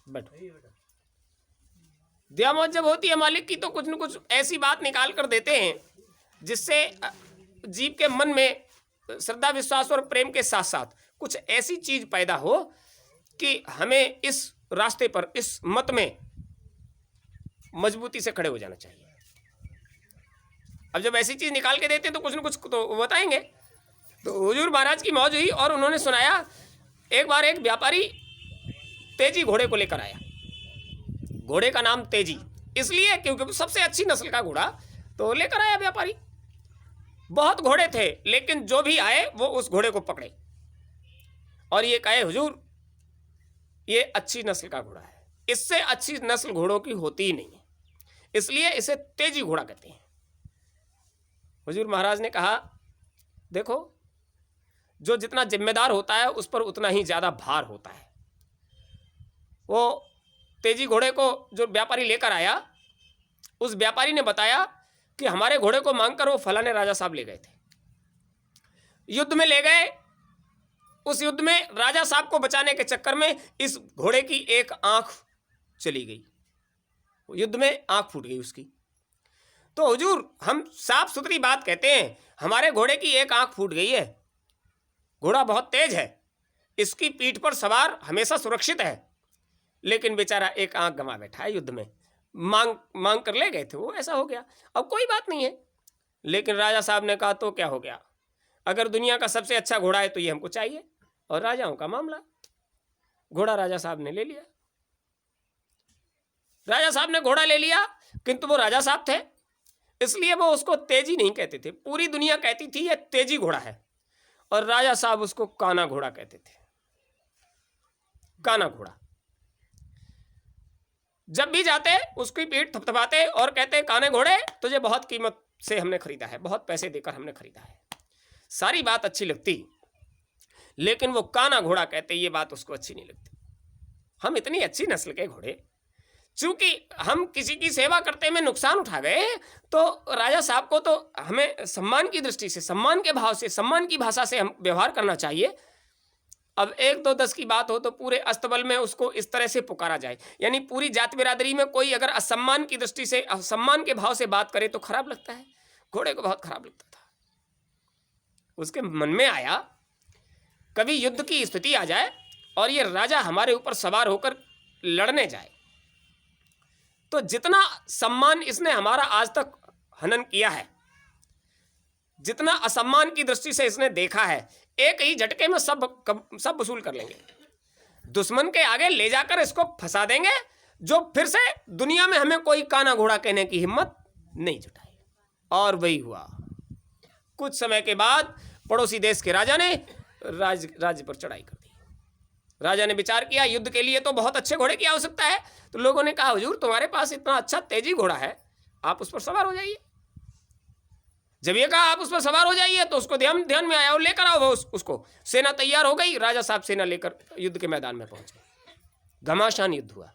बैठो। दया मौत जब होती है मालिक की तो कुछ न कुछ ऐसी बात निकाल कर देते हैं जिससे जीव के मन में श्रद्धा विश्वास और प्रेम के साथ साथ कुछ ऐसी चीज पैदा हो कि हमें इस रास्ते पर, इस मत में मजबूती से खड़े हो जाना चाहिए। अब जब ऐसी चीज निकाल के देते हैं तो कुछ न कुछ तो बताएंगे। तो हुजूर महाराज की मौज हुई और उन्होंने सुनाया, एक बार एक व्यापारी तेजी घोड़े को लेकर आया। घोड़े का नाम तेजी इसलिए क्योंकि सबसे अच्छी नस्ल का घोड़ा तो लेकर आया व्यापारी। बहुत घोड़े थे लेकिन जो भी आए वो उस घोड़े को पकड़े और ये कहे, हुजूर ये अच्छी नस्ल का घोड़ा है, इससे अच्छी नस्ल घोड़ों की होती ही नहीं है, इसलिए इसे तेजी घोड़ा कहते हैं। हुजूर महाराज ने कहा, देखो जो जितना जिम्मेदार होता है उस पर उतना ही ज्यादा भार होता है। वो तेजी घोड़े को जो व्यापारी लेकर आया, उस व्यापारी ने बताया कि हमारे घोड़े को मांगकर वो फलाने राजा साहब ले गए थे, युद्ध में ले गए। उस युद्ध में राजा साहब को बचाने के चक्कर में इस घोड़े की एक आंख चली गई, युद्ध में आंख फूट गई उसकी। तो हुजूर हम साफ सुथरी बात कहते हैं, हमारे घोड़े की एक आंख फूट गई है, घोड़ा बहुत तेज है, इसकी पीठ पर सवार हमेशा सुरक्षित है, लेकिन बेचारा एक आंख गंवा बैठा है युद्ध में, मांग कर ले गए थे वो, ऐसा हो गया, अब कोई बात नहीं है। लेकिन राजा साहब ने कहा तो क्या हो गया, अगर दुनिया का सबसे अच्छा घोड़ा है तो ये हमको चाहिए। और राजाओं का मामला, घोड़ा राजा साहब ने ले लिया। राजा साहब ने घोड़ा ले लिया, किंतु वो राजा साहब थे इसलिए वो उसको तेजी नहीं कहते थे, पूरी दुनिया कहती थी ये तेजी घोड़ा है, और राजा साहब उसको काना घोड़ा कहते थे, काना घोड़ा। जब भी जाते उसकी पीठ थपथपाते और कहते, काने घोड़े तुझे बहुत कीमत से हमने खरीदा है, बहुत पैसे देकर हमने खरीदा है। सारी बात अच्छी लगती लेकिन वो काना घोड़ा कहते, ये बात उसको अच्छी नहीं लगती। हम इतनी अच्छी नस्ल के घोड़े, चूंकि हम किसी की सेवा करते में नुकसान उठा गए तो राजा साहब को तो हमें सम्मान की दृष्टि से, सम्मान के भाव से, सम्मान की भाषा से हम व्यवहार करना चाहिए। अब 1 2 10 की बात हो तो पूरे अस्तबल में उसको इस तरह से पुकारा जाए, यानी पूरी जात बिरादरी में कोई अगर असम्मान की दृष्टि से, असम्मान के भाव से बात करे तो खराब लगता है। घोड़े को बहुत खराब लगता था। उसके मन में आया कभी युद्ध की स्थिति आ जाए और ये राजा हमारे ऊपर सवार होकर लड़ने जाए तो जितना सम्मान इसने हमारा आज तक हनन किया है, जितना असम्मान की दृष्टि से इसने देखा है, एक ही झटके में सब वसूल कर लेंगे। दुश्मन के आगे ले जाकर इसको फंसा देंगे, जो फिर से दुनिया में हमें कोई काना घोड़ा कहने की हिम्मत नहीं जुटाई। और वही हुआ। कुछ समय के बाद पड़ोसी देश के राजा ने राज्य पर चढ़ाई कर दी। राजा ने विचार किया युद्ध के लिए तो बहुत अच्छे घोड़े की आवश्यकता है, तो लोगों ने कहा, हुजूर तुम्हारे पास इतना अच्छा तेजी घोड़ा है, आप उस पर सवार हो जाइए। जब ये कहा आप उस पर सवार हो जाइए तो उसको ध्यान में आया और लेकर आओ उसको। सेना तैयार हो गई, राजा साहब सेना लेकर युद्ध के मैदान में पहुंच गए। घमासान युद्ध हुआ।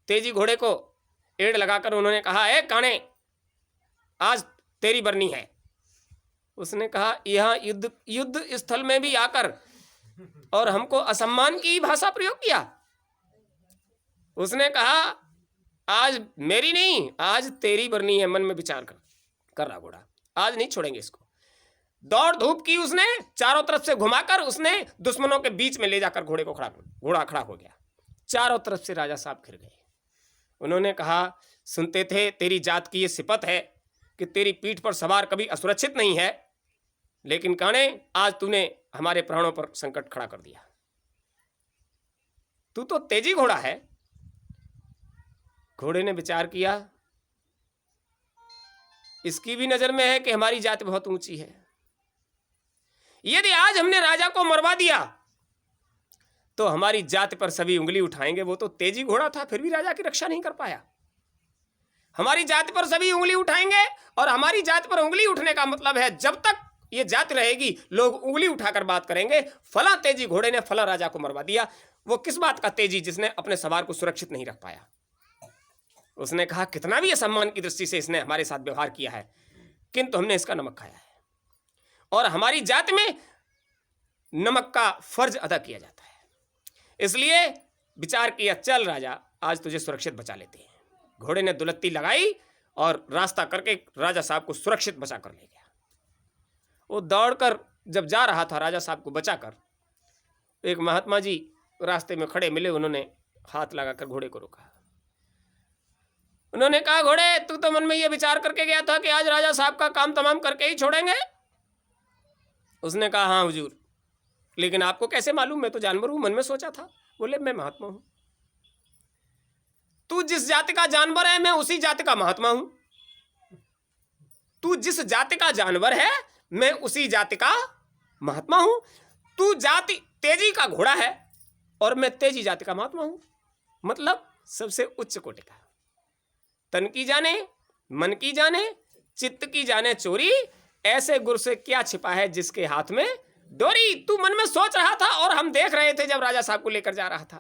तेजी घोड़े को एड़ लगाकर उन्होंने कहा, ए काने, आज तेरी बरनी है। उसने कहा, यहाँ युद्ध स्थल में भी आकर और हमको असम्मान की भाषा प्रयोग किया। उसने कहा, आज मेरी नहीं, आज तेरी बरनी है। मन में विचार कर रहा घोड़ा, आज नहीं छोड़ेंगे इसको। दौड़ धूप की उसने, चारों तरफ से घुमाकर उसने दुश्मनों के बीच में ले जाकर घोड़ा खड़ा हो गया। चारों तरफ से राजा साहब घिर गए। उन्होंने कहा, सुनते थे तेरी जात की ये सिफत है कि तेरी पीठ पर सवार कभी असुरक्षित नहीं है, लेकिन काने आज तूने हमारे प्राणों पर संकट खड़ा कर दिया। तू तो तेजी घोड़ा है। घोड़े ने विचार किया, इसकी भी नजर में है कि हमारी जात बहुत ऊंची है। यदि आज हमने राजा को मरवा दिया तो हमारी जात पर सभी उंगली उठाएंगे। वो तो तेजी घोड़ा था, फिर भी राजा की रक्षा नहीं कर पाया। हमारी जात पर सभी उंगली उठाएंगे, और हमारी जात पर उंगली उठने का मतलब है जब तक ये जात रहेगी लोग उंगली उठाकर बात करेंगे, फला तेजी घोड़े ने फला राजा को मरवा दिया। वो किस बात का तेजी, जिसने अपने सवार को सुरक्षित नहीं रख पाया। उसने कहा, कितना भी असम्मान की दृष्टि से इसने हमारे साथ व्यवहार किया है, किंतु हमने इसका नमक खाया है, और हमारी जात में नमक का फर्ज अदा किया जाता है। इसलिए विचार किया, चल राजा आज तुझे सुरक्षित बचा लेते हैं। घोड़े ने दुलत्ती लगाई और रास्ता करके राजा साहब को सुरक्षित बचा कर ले गया। वो दौड़कर जब जा रहा था राजा साहब को बचाकर, एक महात्मा जी रास्ते में खड़े मिले। उन्होंने हाथ लगाकर घोड़े को रोका। उन्होंने कहा, घोड़े तू तो मन में ये विचार करके गया था कि आज राजा साहब का काम तमाम करके ही छोड़ेंगे। उसने कहा, हाँ हुजूर, लेकिन आपको कैसे मालूम? मैं तो जानवर हूं, मन में सोचा था। बोले, मैं महात्मा हूं। तू जिस जाति का जानवर है मैं उसी जाति का महात्मा हूं। तू जिस जाति का जानवर है मैं उसी जाति का महात्मा हूं। तू जाति तेजी का घोड़ा है और मैं तेजी जाति का महात्मा हूं। मतलब सबसे उच्च कोटि का। तन की जाने, मन की जाने, चित्त की जाने चोरी, ऐसे गुर से क्या छिपा है जिसके हाथ में डोरी। तू मन में सोच रहा था और हम देख रहे थे जब राजा साहब को लेकर जा रहा था।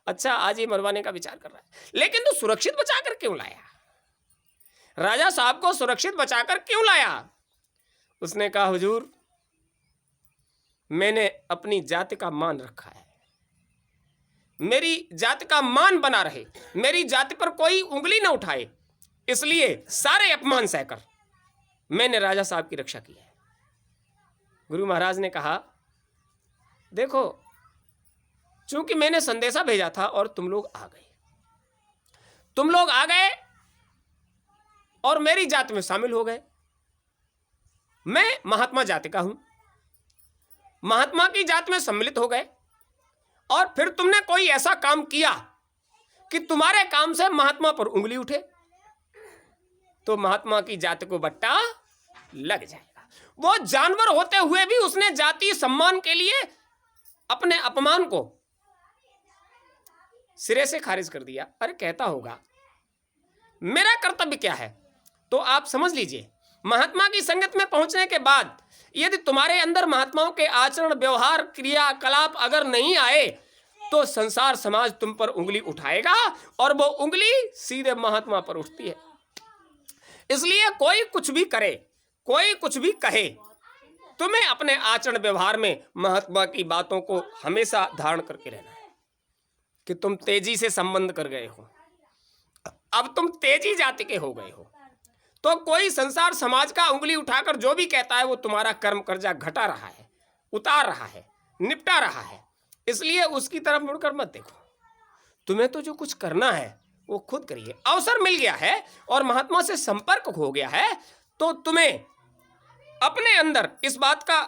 अच्छा, आज ही मरवाने का विचार कर रहा है, लेकिन तू सुरक्षित बचाकर क्यों लाया? राजा साहब को सुरक्षित बचाकर क्यों लाया? उसने कहा, हुजूर, मैंने अपनी जाति का मान रखा है। मेरी जाति का मान बना रहे, मेरी जाति पर कोई उंगली न उठाए, इसलिए सारे अपमान सहकर मैंने राजा साहब की रक्षा की है। गुरु महाराज ने कहा, देखो, चूंकि मैंने संदेशा भेजा था और तुम लोग आ गए और मेरी जाति में शामिल हो गए। मैं महात्मा जाति का हूं, महात्मा की जाति में सम्मिलित हो गए और फिर तुमने कोई ऐसा काम किया कि तुम्हारे काम से महात्मा पर उंगली उठे तो महात्मा की जाति को बट्टा लग जाएगा। वो जानवर होते हुए भी उसने जातीय सम्मान के लिए अपने अपमान को सिरे से खारिज कर दिया। अरे कहता होगा मेरा कर्तव्य क्या है? तो आप समझ लीजिए, महात्मा की संगत में पहुंचने के बाद यदि तुम्हारे अंदर महात्माओं के आचरण, व्यवहार, क्रियाकलाप अगर नहीं आए तो संसार समाज तुम पर उंगली उठाएगा और वो उंगली सीधे महात्मा पर उठती है। इसलिए कोई कुछ भी करे, कोई कुछ भी कहे, तुम्हें अपने आचरण व्यवहार में महात्मा की बातों को हमेशा धारण करके रहना है कि तुम तेजी से संबंध कर गए हो, अब तुम तेजी जाति के हो गए हो, तो कोई संसार समाज का उंगली उठाकर जो भी कहता है वो तुम्हारा कर्म कर्जा घटा रहा है, उतार रहा है, निपटा रहा है। इसलिए उसकी तरफ मुड़कर मत देखो। तुम्हें तो जो कुछ करना है वो खुद करिए। अवसर मिल गया है और महात्मा से संपर्क हो गया है तो तुम्हें अपने अंदर इस बात का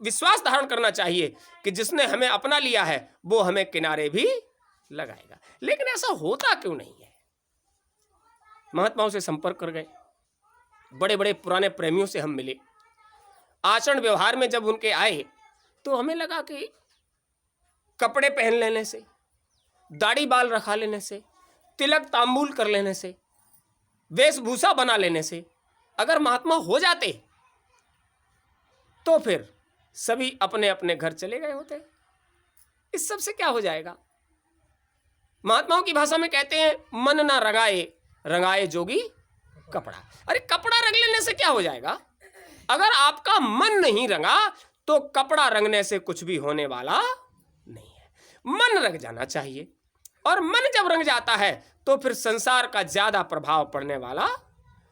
विश्वास धारण करना चाहिए कि जिसने हमें अपना लिया है वो हमें किनारे भी लगाएगा। लेकिन ऐसा होता क्यों नहीं है? महात्माओं से संपर्क कर गए, बड़े बड़े पुराने प्रेमियों से हम मिले, आचरण व्यवहार में जब उनके आए तो हमें लगा कि कपड़े पहन लेने से, दाढ़ी बाल रखा लेने से, तिलक तांबूल कर लेने से, वेशभूषा बना लेने से अगर महात्मा हो जाते तो फिर सभी अपने अपने घर चले गए होते। इस सब से क्या हो जाएगा? महात्माओं की भाषा में कहते हैं, मन ना रंगाए, रंगाए जोगी कपड़ा। अरे कपड़ा रंग लेने से क्या हो जाएगा? अगर आपका मन नहीं रंगा तो कपड़ा रंगने से कुछ भी होने वाला नहीं है। मन रंग जाना चाहिए और मन जब रंग जाता है तो फिर संसार का ज्यादा प्रभाव पड़ने वाला,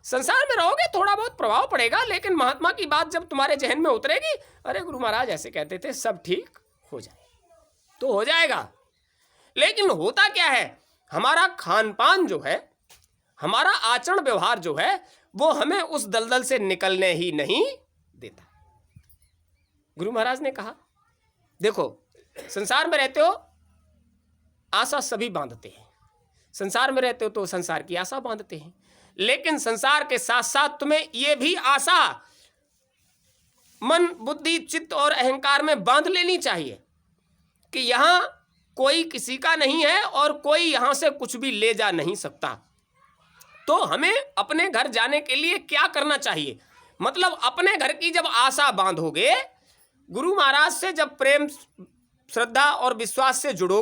संसार में रहोगे थोड़ा बहुत प्रभाव पड़ेगा, लेकिन महात्मा की बात जब तुम्हारे जहन में उतरेगी, अरे गुरु महाराज ऐसे कहते थे, सब ठीक हो जाए, तो हो जाएगा। लेकिन होता क्या है, हमारा खान पान जो है, हमारा आचरण व्यवहार जो है, वो हमें उस दलदल से निकलने ही नहीं देता। गुरु महाराज ने कहा, देखो संसार में रहते हो, आशा सभी बांधते हैं, संसार में रहते हो तो संसार की आशा बांधते हैं, लेकिन संसार के साथ साथ तुम्हें यह भी आशा मन, बुद्धि, चित्त और अहंकार में बांध लेनी चाहिए कि यहां कोई किसी का नहीं है और कोई यहां से कुछ भी ले जा नहीं सकता। तो हमें अपने घर जाने के लिए क्या करना चाहिए? मतलब अपने घर की जब आशा बांधोगे, गुरु महाराज से जब प्रेम, श्रद्धा और विश्वास से जुड़ोगे,